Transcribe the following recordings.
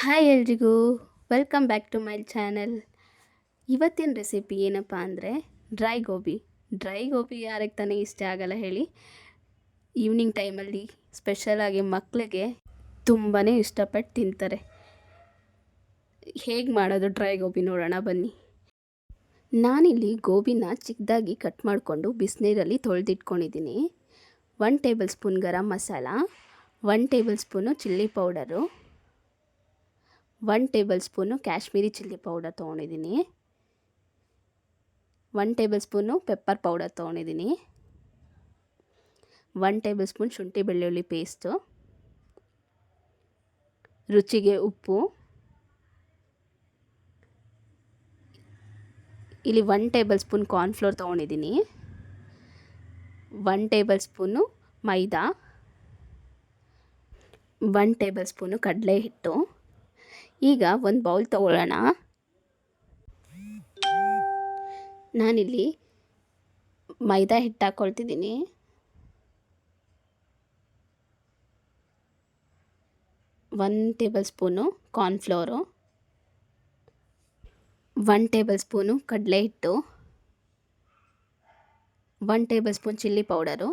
Hi ಎಲ್ರಿಗೂ, welcome back to my channel. ಇವತ್ತಿನ recipe ಏನಪ್ಪ ಅಂದರೆ ಡ್ರೈ ಗೋಬಿ ಯಾರಿಗೆ ತಾನೇ ಇಷ್ಟ ಆಗಲ್ಲ ಹೇಳಿ. ಈವ್ನಿಂಗ್ ಟೈಮಲ್ಲಿ ಸ್ಪೆಷಲಾಗಿ ಮಕ್ಕಳಿಗೆ ತುಂಬಾ ಇಷ್ಟಪಟ್ಟು ತಿಂತಾರೆ. ಹೇಗೆ ಮಾಡೋದು ಡ್ರೈ ಗೋಬಿ ನೋಡೋಣ ಬನ್ನಿ. ನಾನಿಲ್ಲಿ ಗೋಬಿನ ಚಿಕ್ಕದಾಗಿ ಕಟ್ ಮಾಡಿಕೊಂಡು ಬಿಸಿನೀರಲ್ಲಿ ತೊಳೆದಿಟ್ಕೊಂಡಿದ್ದೀನಿ. 1 tablespoon garam masala, 1 tablespoon chilli powder, 1 tablespoon Kashmiri chilli powder ತೊಗೊಂಡಿದ್ದೀನಿ, 1 ಟೇಬಲ್ ಸ್ಪೂನು ಪೆಪ್ಪರ್ ಪೌಡರ್ ತೊಗೊಂಡಿದ್ದೀನಿ, 1 ಟೇಬಲ್ ಸ್ಪೂನ್ ಶುಂಠಿ ಬೆಳ್ಳುಳ್ಳಿ ಪೇಸ್ಟು, ರುಚಿಗೆ ಉಪ್ಪು, ಇಲ್ಲಿ 1 ಟೇಬಲ್ ಸ್ಪೂನ್ ಕಾರ್ನ್ಫ್ಲೋರ್ ತೊಗೊಂಡಿದ್ದೀನಿ, 1 tablespoon maida, 1 tablespoon ಕಡಲೆ ಹಿಟ್ಟು. ಈಗ ಒಂದು ಬೌಲ್ ತಗೊಳ್ಳೋಣ. ನಾನಿಲ್ಲಿ ಮೈದಾ ಹಿಟ್ಟು ಹಾಕ್ಕೊಳ್ತಿದ್ದೀನಿ. One tablespoon cornflour, 1 tablespoon ಕಡಲೆ ಹಿಟ್ಟು, 1 tablespoon chilli powder,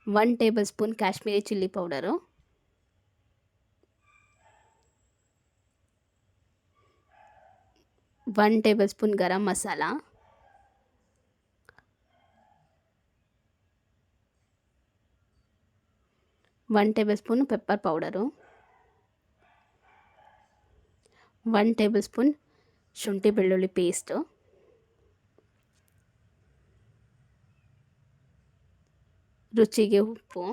1 tablespoon Kashmiri chilli powder, 1 tablespoon garam masala, 1 tablespoon pepper powder, 1 tablespoon ಶುಂಠಿ ಬೆಳ್ಳುಳ್ಳಿ ಪೇಸ್ಟು, ರುಚಿಗೆ ಉಪ್ಪು.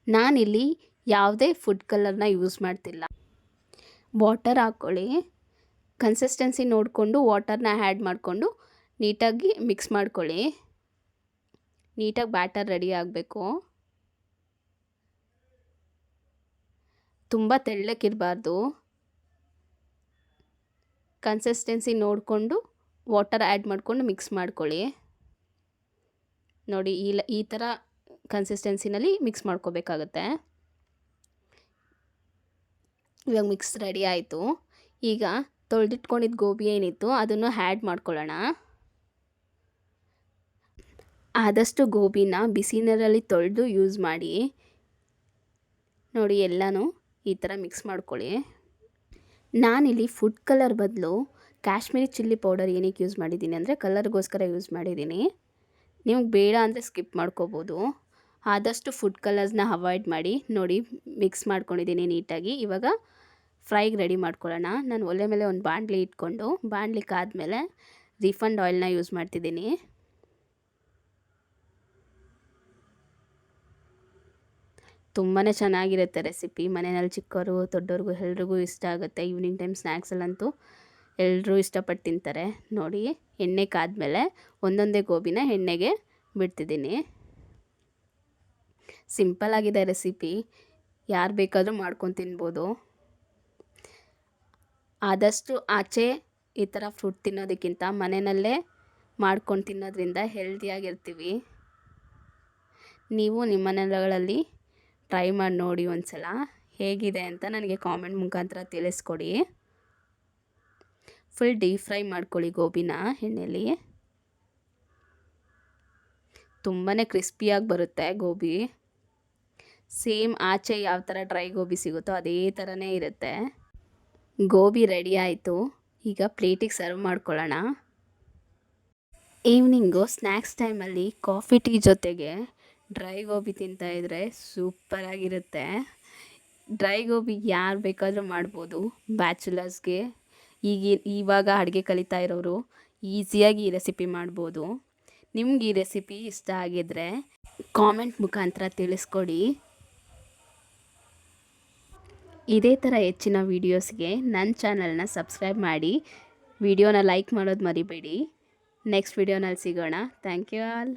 ನಾನಿಲ್ಲಿ ಯಾವುದೇ ಫುಡ್ ಕಲರ್ನ ಯೂಸ್ ಮಾಡ್ತಿಲ್ಲ. ವಾಟರ್ ಹಾಕ್ಕೊಳ್ಳಿ. ಕನ್ಸಿಸ್ಟೆನ್ಸಿ ನೋಡಿಕೊಂಡು ವಾಟರ್ನ ಆ್ಯಡ್ ಮಾಡಿಕೊಂಡು ನೀಟಾಗಿ ಮಿಕ್ಸ್ ಮಾಡ್ಕೊಳ್ಳಿ. ನೀಟಾಗಿ ಬ್ಯಾಟರ್ ರೆಡಿ ಆಗಬೇಕು. ತುಂಬ ತೆಳ್ಳಕ್ಕಿರಬಾರ್ದು. ಕನ್ಸಿಸ್ಟೆನ್ಸಿ ನೋಡಿಕೊಂಡು ವಾಟರ್ ಆ್ಯಡ್ ಮಾಡಿಕೊಂಡು ಮಿಕ್ಸ್ ಮಾಡ್ಕೊಳ್ಳಿ. ನೋಡಿ ಈ ಥರ ಕನ್ಸಿಸ್ಟೆನ್ಸಿನಲ್ಲಿ ಮಿಕ್ಸ್ ಮಾಡ್ಕೋಬೇಕಾಗತ್ತೆ. ಇವಾಗ ಮಿಕ್ಸ್ ರೆಡಿ ಆಯಿತು. ಈಗ ತೊಳೆದಿಟ್ಕೊಂಡಿದ್ದ ಗೋಬಿ ಏನಿತ್ತು ಅದನ್ನು ಆ್ಯಡ್ ಮಾಡ್ಕೊಳ್ಳೋಣ. ಆದಷ್ಟು ಗೋಬಿನ ಬಿಸಿ ನೀರಲ್ಲಿ ತೊಳೆದು ಯೂಸ್ ಮಾಡಿ. ನೋಡಿ ಎಲ್ಲನೂ ಈ ಥರ ಮಿಕ್ಸ್ ಮಾಡ್ಕೊಳ್ಳಿ. ನಾನಿಲ್ಲಿ ಫುಡ್ ಕಲರ್ ಬದಲು ಕಾಶ್ಮೀರಿ ಚಿಲ್ಲಿ ಪೌಡರ್ ಏನಕ್ಕೆ ಯೂಸ್ ಮಾಡಿದ್ದೀನಿ ಅಂದರೆ ಕಲರ್ಗೋಸ್ಕರ ಯೂಸ್ ಮಾಡಿದ್ದೀನಿ. ನಿಮ್ಗೆ ಬೇಡ ಅಂದರೆ ಸ್ಕಿಪ್ ಮಾಡ್ಕೋಬೋದು. ಆದಷ್ಟು ಫುಡ್ ಕಲರ್ಸ್ನ ಅವಾಯ್ಡ್ ಮಾಡಿ. ನೋಡಿ ಮಿಕ್ಸ್ ಮಾಡ್ಕೊಂಡಿದ್ದೀನಿ ನೀಟಾಗಿ. ಇವಾಗ ಫ್ರೈಗೆ ರೆಡಿ ಮಾಡ್ಕೊಳ್ಳೋಣ. ನಾನು ಒಲೆ ಮೇಲೆ ಒಂದು ಬಾಣಲಿ ಇಟ್ಕೊಂಡು ಬಾಣಲಿ ಕಾದ್ಮೇಲೆ ರಿಫಂಡ್ ಆಯಿಲ್ನ ಯೂಸ್ ಮಾಡ್ತಿದ್ದೀನಿ. ತುಂಬಾ ಚೆನ್ನಾಗಿರುತ್ತೆ ರೆಸಿಪಿ. ಮನೆಯಲ್ಲಿ ಚಿಕ್ಕವರು ದೊಡ್ಡವ್ರಿಗೂ ಎಲ್ರಿಗೂ ಇಷ್ಟ ಆಗುತ್ತೆ. ಈವ್ನಿಂಗ್ ಟೈಮ್ ಸ್ನ್ಯಾಕ್ಸಲ್ಲಂತೂ ಎಲ್ಲರೂ ಇಷ್ಟಪಟ್ಟು ತಿಂತಾರೆ. ನೋಡಿ ಎಣ್ಣೆ ಕಾದ್ಮೇಲೆ ಒಂದೊಂದೇ ಗೋಬಿನ ಎಣ್ಣೆಗೆ ಬಿಡ್ತಿದ್ದೀನಿ. ಸಿಂಪಲ್ಲಾಗಿದೆ ರೆಸಿಪಿ, ಯಾರು ಬೇಕಾದರೂ ಮಾಡ್ಕೊಂಡು ತಿನ್ಬೋದು. ಆದಷ್ಟು ಆಚೆ ಈ ಥರ ಫ್ರೂಟ್ ತಿನ್ನೋದಕ್ಕಿಂತ ಮನೆಯಲ್ಲೇ ಮಾಡ್ಕೊಂಡು ತಿನ್ನೋದ್ರಿಂದ ಹೆಲ್ದಿಯಾಗಿರ್ತೀವಿ. ನೀವು ನಿಮ್ಮ ಮನೆಗಳಲ್ಲಿ ಟ್ರೈ ಮಾಡಿ ನೋಡಿ ಒಂದು ಸಲ. ಹೇಗಿದೆ ಅಂತ ನನಗೆ ಕಾಮೆಂಟ್ ಮುಖಾಂತರ ತಿಳಿಸ್ಕೊಡಿ. ಫುಲ್ ಡೀಪ್ ಫ್ರೈ ಮಾಡ್ಕೊಳ್ಳಿ ಗೋಬಿನ ಎಣ್ಣೆಯಲ್ಲಿ. ತುಂಬಾ ಕ್ರಿಸ್ಪಿಯಾಗಿ ಬರುತ್ತೆ ಗೋಬಿ. ಸೇಮ್ ಆಚೆ ಯಾವ ಥರ ಡ್ರೈ ಗೋಬಿ ಸಿಗುತ್ತೋ ಅದೇ ಥರನೇ ಇರುತ್ತೆ. ಗೋಬಿ ರೆಡಿ ಆಯಿತು. ಈಗ ಪ್ಲೇಟಿಗೆ ಸರ್ವ್ ಮಾಡ್ಕೊಳ್ಳೋಣ. ಈವ್ನಿಂಗು ಸ್ನ್ಯಾಕ್ಸ್ ಟೈಮಲ್ಲಿ ಕಾಫಿ ಟೀ ಜೊತೆಗೆ ಡ್ರೈ ಗೋಬಿ ತಿಂತಾಯಿದ್ರೆ ಸೂಪರಾಗಿರುತ್ತೆ. ಡ್ರೈ ಗೋಬಿ ಯಾರು ಬೇಕಾದರೂ ಮಾಡ್ಬೋದು. ಬ್ಯಾಚುಲರ್ಸ್ಗೆ ಇವಾಗ ಅಡುಗೆ ಕಲಿತಾ ಇರೋರು ಈಸಿಯಾಗಿ ಈ ರೆಸಿಪಿ ಮಾಡ್ಬೋದು. ನಿಮ್ಗೆ ಈ ರೆಸಿಪಿ ಇಷ್ಟ ಆಗಿದ್ರೆ ಕಾಮೆಂಟ್ ಮುಖಾಂತರ ತಿಳಿಸ್ಕೊಡಿ. ಇದೇ ಥರ ಹೆಚ್ಚಿನ ವೀಡಿಯೋಸ್ಗೆ ನನ್ನ ಚಾನಲ್ನ ಸಬ್ಸ್ಕ್ರೈಬ್ ಮಾಡಿ. ವಿಡಿಯೋನ ಲೈಕ್ ಮಾಡೋದು ಮರಿಬೇಡಿ. ನೆಕ್ಸ್ಟ್ ವಿಡಿಯೋನಲ್ಲಿ ಸಿಗೋಣ. Thank you all.